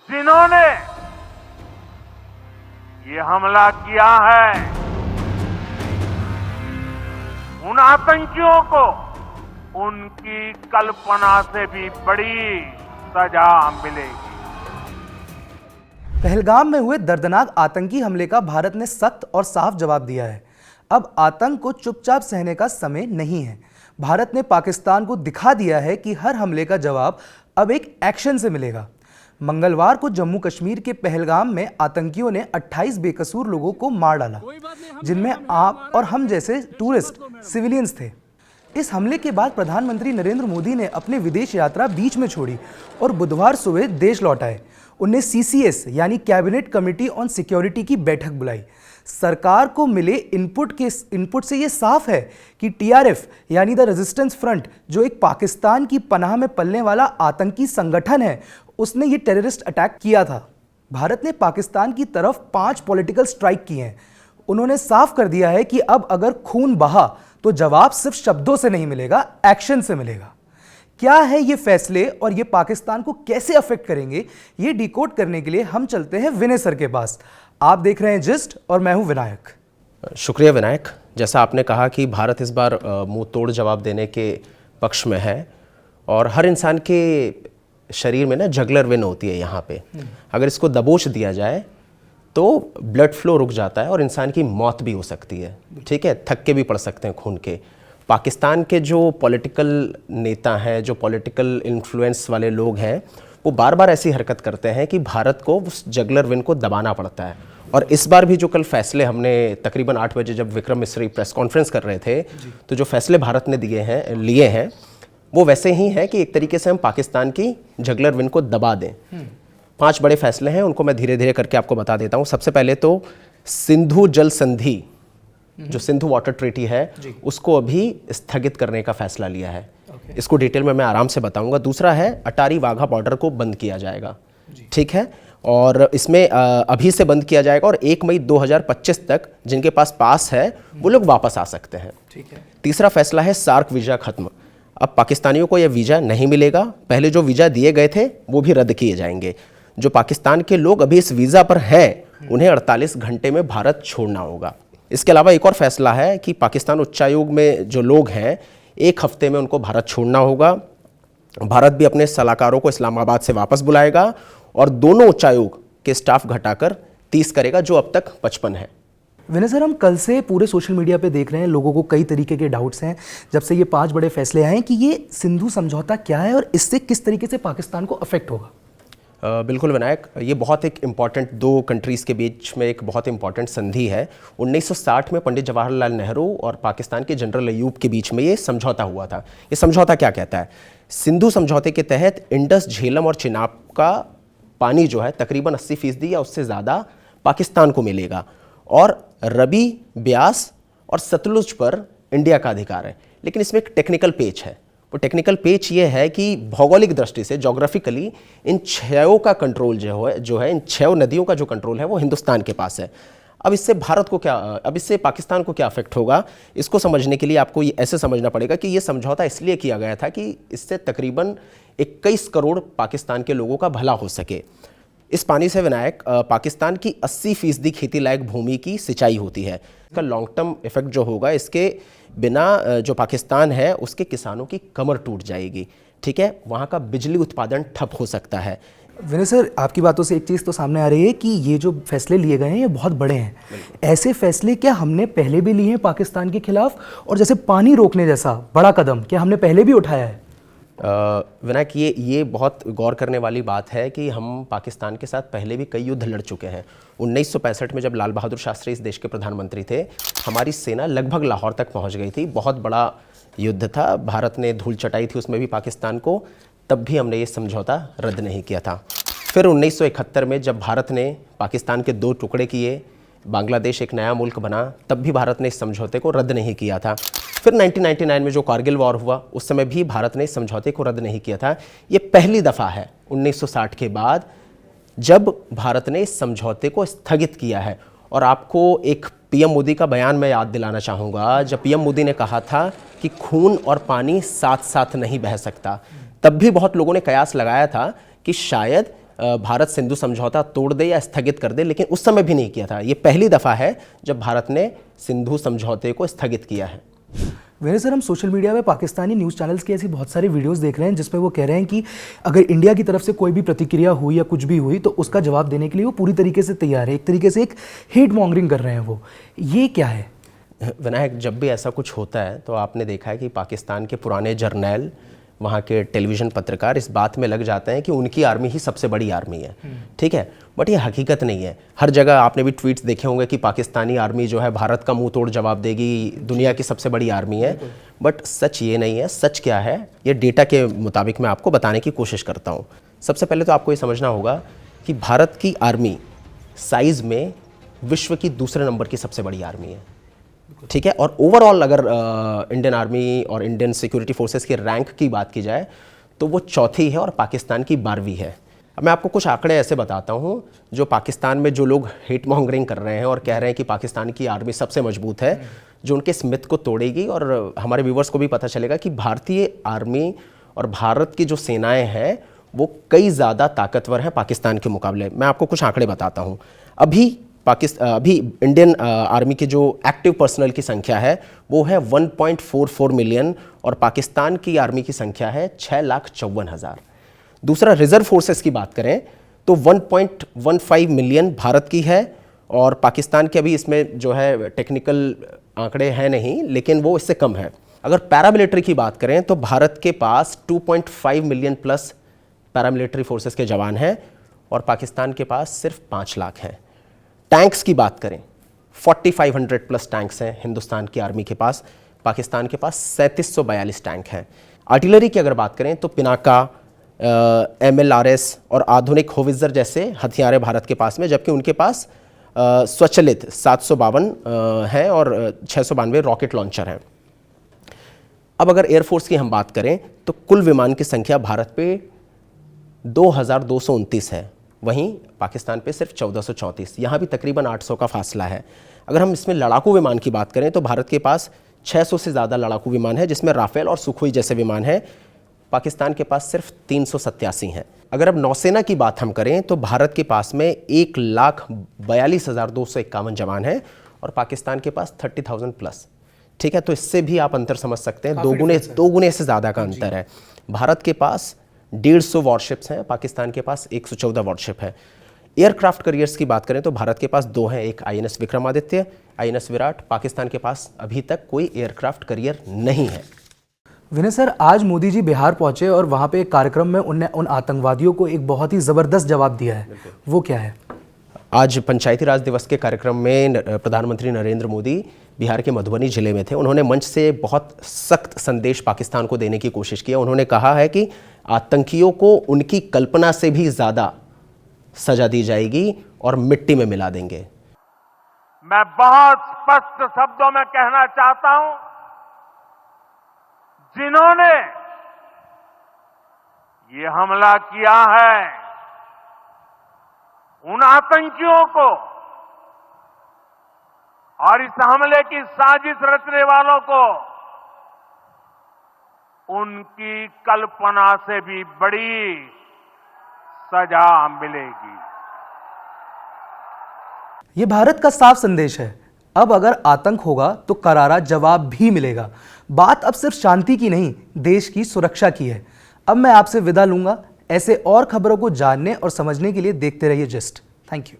जिन्होंने ये हमला किया है, उन आतंकियों को उनकी कल्पना से भी बड़ी सजा मिलेगी। पहलगाम में हुए दर्दनाक आतंकी हमले का भारत ने सख्त और साफ जवाब दिया है। अब आतंक को चुपचाप सहने का समय नहीं है। भारत ने पाकिस्तान को दिखा दिया है कि हर हमले का जवाब अब एक एक्शन से मिलेगा। मंगलवार को जम्मू कश्मीर के पहलगाम में आतंकियों ने 28 बेकसूर लोगों को मार डाला, जिनमें आप और हम जैसे टूरिस्ट सिविलियंस थे। इस हमले के बाद प्रधानमंत्री नरेंद्र मोदी ने अपनी विदेश यात्रा बीच में छोड़ी और बुधवार सुबह देश लौट आए। उन्हें CCS यानी कैबिनेट कमेटी ऑन सिक्योरिटी की बैठक बुलाई। सरकार को मिले इनपुट से ये साफ है कि TRF यानी द रेजिस्टेंस फ्रंट, जो एक पाकिस्तान की पनाह में पलने वाला आतंकी संगठन है, उसने ये टेररिस्ट अटैक किया था। भारत ने पाकिस्तान की तरफ 5 पॉलिटिकल स्ट्राइक किए हैं। उन्होंने साफ कर दिया है कि अब अगर खून बहा तो जवाब सिर्फ शब्दों से नहीं मिलेगा, एक्शन से मिलेगा। क्या है ये फैसले और ये पाकिस्तान को कैसे अफेक्ट करेंगे, ये डिकोड करने के लिए हम चलते हैं विनय सर के पास। आप देख रहे हैं जिस्ट और मैं हूं विनायक। शुक्रिया विनायक। जैसा आपने कहा कि भारत इस बार मुंह तोड़ जवाब देने के पक्ष में है और हर इंसान के शरीर में ना जगलर वेन होती है यहाँ पे। अगर इसको दबोच दिया जाए तो ब्लड फ्लो रुक जाता है और इंसान की मौत भी हो सकती है। ठीक है, थक के भी पड़ सकते हैं खून के। पाकिस्तान के जो पॉलिटिकल नेता हैं, जो पॉलिटिकल इन्फ्लुएंस वाले लोग हैं, वो बार बार ऐसी हरकत करते हैं कि भारत को उस जगलर विन को दबाना पड़ता है। और इस बार भी जो कल फैसले हमने तकरीबन 8 बजे जब विक्रम मिस्री प्रेस कॉन्फ्रेंस कर रहे थे, तो जो फैसले भारत ने लिए हैं वो वैसे ही हैं कि एक तरीके से हम पाकिस्तान की जगलर विन को दबा दें। 5 बड़े फैसले हैं, उनको मैं धीरे धीरे करके आपको बता देता हूँ। सबसे पहले तो सिंधु जल संधि, जो सिंधु वाटर ट्रीटी है, उसको अभी स्थगित करने का फैसला लिया है। इसको डिटेल में मैं आराम से बताऊंगा। दूसरा है अटारी वाघा बॉर्डर को बंद किया जाएगा। ठीक है, और इसमें अभी से बंद किया जाएगा और 1 मई 2025 तक जिनके पास है वो लोग वापस आ सकते हैं। ठीक है। तीसरा फैसला है सार्क वीजा खत्म। अब पाकिस्तानियों को यह वीजा नहीं मिलेगा। पहले जो वीजा दिए गए थे वो भी रद्द किए जाएंगे। जो पाकिस्तान के लोग अभी इस वीजा पर हैं उन्हें 48 घंटे में भारत छोड़ना होगा। इसके अलावा एक और फैसला है कि पाकिस्तान उच्चायोग में जो लोग हैं 1 हफ्ते में उनको भारत छोड़ना होगा। भारत भी अपने सलाहकारों को इस्लामाबाद से वापस बुलाएगा और दोनों उच्चायोग के स्टाफ घटाकर 30 करेगा, जो अब तक 55 है। विनय सर, हम कल से पूरे सोशल मीडिया पे देख रहे हैं, लोगों को कई तरीके के डाउट्स हैं जब से ये 5 बड़े फैसले आए कि ये सिंधु समझौता क्या है और इससे किस तरीके से पाकिस्तान को अफेक्ट होगा। बिल्कुल विनायक, ये बहुत एक इम्पॉर्टेंट 2 कंट्रीज़ के बीच में एक बहुत इंपॉर्टेंट संधि है। 1960 में पंडित जवाहरलाल नेहरू और पाकिस्तान के जनरल अयूब के बीच में ये समझौता हुआ था। ये समझौता क्या कहता है? सिंधु समझौते के तहत इंडस, झेलम और चिनाब का पानी जो है तकरीबन 80% या उससे ज़्यादा पाकिस्तान को मिलेगा और रबी, ब्यास और सतलुज पर इंडिया का अधिकार है। लेकिन इसमें एक टेक्निकल पेच है। वो टेक्निकल पेच ये है कि भौगोलिक दृष्टि से, जोग्राफिकली, इन 6 का कंट्रोल जो है इन 6 नदियों का जो कंट्रोल है वो हिंदुस्तान के पास है। अब इससे पाकिस्तान को क्या अफेक्ट होगा, इसको समझने के लिए आपको ये ऐसे समझना पड़ेगा कि ये समझौता इसलिए किया गया था कि इससे तकरीबन 21 करोड़ पाकिस्तान के लोगों का भला हो सके। इस पानी से विनायक पाकिस्तान की 80% खेती लायक भूमि की सिंचाई होती है। इसका लॉन्ग टर्म इफेक्ट जो होगा, इसके बिना जो पाकिस्तान है उसके किसानों की कमर टूट जाएगी। ठीक है, वहाँ का बिजली उत्पादन ठप हो सकता है। विनय सर, आपकी बातों से एक चीज़ तो सामने आ रही है कि ये जो फैसले लिए गए हैं ये बहुत बड़े हैं। ऐसे फैसले क्या हमने पहले भी लिए हैं पाकिस्तान के खिलाफ, और जैसे पानी रोकने जैसा बड़ा कदम क्या हमने पहले भी उठाया है? विनायक, ये बहुत गौर करने वाली बात है कि हम पाकिस्तान के साथ पहले भी कई युद्ध लड़ चुके हैं। 1965 में जब लाल बहादुर शास्त्री इस देश के प्रधानमंत्री थे, हमारी सेना लगभग लाहौर तक पहुंच गई थी। बहुत बड़ा युद्ध था, भारत ने धूल चटाई थी उसमें भी पाकिस्तान को, तब भी हमने ये समझौता रद्द नहीं किया था। फिर 1971 में जब भारत ने पाकिस्तान के 2 टुकड़े किए, बांग्लादेश एक नया मुल्क बना, तब भी भारत ने इस समझौते को रद्द नहीं किया था। फिर 1999 में जो कारगिल वॉर हुआ, उस समय भी भारत ने इस समझौते को रद्द नहीं किया था। ये पहली दफ़ा है 1960 के बाद जब भारत ने इस समझौते को स्थगित किया है। और आपको एक पीएम मोदी का बयान मैं याद दिलाना चाहूँगा, जब पीएम मोदी ने कहा था कि खून और पानी साथ साथ नहीं बह सकता, तब भी बहुत लोगों ने कयास लगाया था कि शायद भारत सिंधु समझौता तोड़ दे या स्थगित कर दे, लेकिन उस समय भी नहीं किया था। ये पहली दफ़ा है जब भारत ने सिंधु समझौते को स्थगित किया है। विनय सर, हम सोशल मीडिया में पाकिस्तानी न्यूज़ चैनल्स की ऐसी बहुत सारी वीडियोस देख रहे हैं जिसमें वो कह रहे हैं कि अगर इंडिया की तरफ से कोई भी प्रतिक्रिया हुई या कुछ भी हुई तो उसका जवाब देने के लिए वो पूरी तरीके से तैयार है। एक तरीके से एक हेट मॉन्गरिंग कर रहे हैं वो, ये क्या है? विनायक, जब भी ऐसा कुछ होता है तो आपने देखा है कि पाकिस्तान के पुराने जर्नैल, वहाँ के टेलीविज़न पत्रकार इस बात में लग जाते हैं कि उनकी आर्मी ही सबसे बड़ी आर्मी है। ठीक है, बट ये हकीकत नहीं है। हर जगह आपने भी ट्वीट्स देखे होंगे कि पाकिस्तानी आर्मी जो है भारत का मुंह तोड़ जवाब देगी, दुनिया की सबसे बड़ी आर्मी है। बट सच ये नहीं है। सच क्या है, ये डेटा के मुताबिक मैं आपको बताने की कोशिश करता हूँ। सबसे पहले तो आपको ये समझना होगा कि भारत की आर्मी साइज़ में विश्व की दूसरे नंबर की सबसे बड़ी आर्मी है। ठीक है, और ओवरऑल अगर इंडियन आर्मी और इंडियन सिक्योरिटी फोर्सेस के रैंक की बात की जाए तो वो चौथी है और पाकिस्तान की 12वीं है। अब मैं आपको कुछ आंकड़े ऐसे बताता हूँ जो पाकिस्तान में जो लोग हेट मॉन्गरिंग कर रहे हैं और कह रहे हैं कि पाकिस्तान की आर्मी सबसे मजबूत है, जो उनके इस मिथ को तोड़ेगी और हमारे व्यूवर्स को भी पता चलेगा कि भारतीय आर्मी और भारत की जो सेनाएं हैं वो कई ज़्यादा ताकतवर हैं पाकिस्तान के मुकाबले। मैं आपको कुछ आंकड़े बताता हूँ। अभी इंडियन आर्मी के जो एक्टिव पर्सनल की संख्या है वो है 1.44 मिलियन और पाकिस्तान की आर्मी की संख्या है 6,54,000। दूसरा, रिजर्व फोर्सेस की बात करें तो 1.15 मिलियन भारत की है और पाकिस्तान के अभी इसमें जो है टेक्निकल आंकड़े हैं नहीं, लेकिन वो इससे कम है। अगर पैरामिलिट्री की बात करें तो भारत के पास 2.5 मिलियन प्लस पैरामिलिट्री फोर्सेस के जवान हैं और पाकिस्तान के पास सिर्फ 5 लाख हैं। टैंक्स की बात करें 4500 प्लस टैंक्स हैं हिंदुस्तान की आर्मी के पास, पाकिस्तान के पास 3742 टैंक हैं। आर्टिलरी की अगर बात करें तो पिनाका, MLRS और आधुनिक होवित्जर जैसे हथियार है भारत के पास में, जबकि उनके पास स्वचालित 752 हैं और 692 रॉकेट लॉन्चर हैं। अब अगर एयरफोर्स की हम बात करें तो कुल विमान की संख्या भारत पे 2229 है, वहीं पाकिस्तान पे सिर्फ 1434। यहाँ भी तकरीबन 800 का फासला है। अगर हम इसमें लड़ाकू विमान की बात करें तो भारत के पास 600 से ज़्यादा लड़ाकू विमान है, जिसमें राफेल और सुखोई जैसे विमान हैं। पाकिस्तान के पास सिर्फ 387 हैं। अगर अब नौसेना की बात हम करें तो भारत के पास में 1,42,251 जवान हैं और पाकिस्तान के पास 30,000 प्लस। ठीक है, तो इससे भी आप अंतर समझ सकते हैं, दो गुने से ज़्यादा का अंतर है। भारत के पास 150 वॉरशिप्स हैं, पाकिस्तान के पास 114 वॉरशिप है। एयरक्राफ्ट करियर्स की बात करें तो भारत के पास 2 हैं, एक INS विक्रमादित्य, INS विराट। पाकिस्तान के पास अभी तक कोई एयरक्राफ्ट करियर नहीं है। विनय सर, आज मोदी जी बिहार पहुंचे और वहां पे एक कार्यक्रम में उनने उन आतंकवादियों को एक बहुत ही ज़बरदस्त जवाब दिया है, वो क्या है? आज पंचायती राज दिवस के कार्यक्रम में प्रधानमंत्री नरेंद्र मोदी बिहार के मधुबनी जिले में थे। उन्होंने मंच से बहुत सख्त संदेश पाकिस्तान को देने की कोशिश की। उन्होंने कहा है कि आतंकियों को उनकी कल्पना से भी ज़्यादा सजा दी जाएगी और मिट्टी में मिला देंगे। मैं बहुत स्पष्ट शब्दों में कहना चाहता हूं, जिन्होंने ये हमला किया है उन आतंकियों को और इस हमले की साजिश रचने वालों को उनकी कल्पना से भी बड़ी सजा मिलेगी। ये भारत का साफ संदेश है। अब अगर आतंक होगा तो करारा जवाब भी मिलेगा। बात अब सिर्फ शांति की नहीं, देश की सुरक्षा की है। अब मैं आपसे विदा लूंगा। ऐसे और खबरों को जानने और समझने के लिए देखते रहिए जस्ट। Thank you.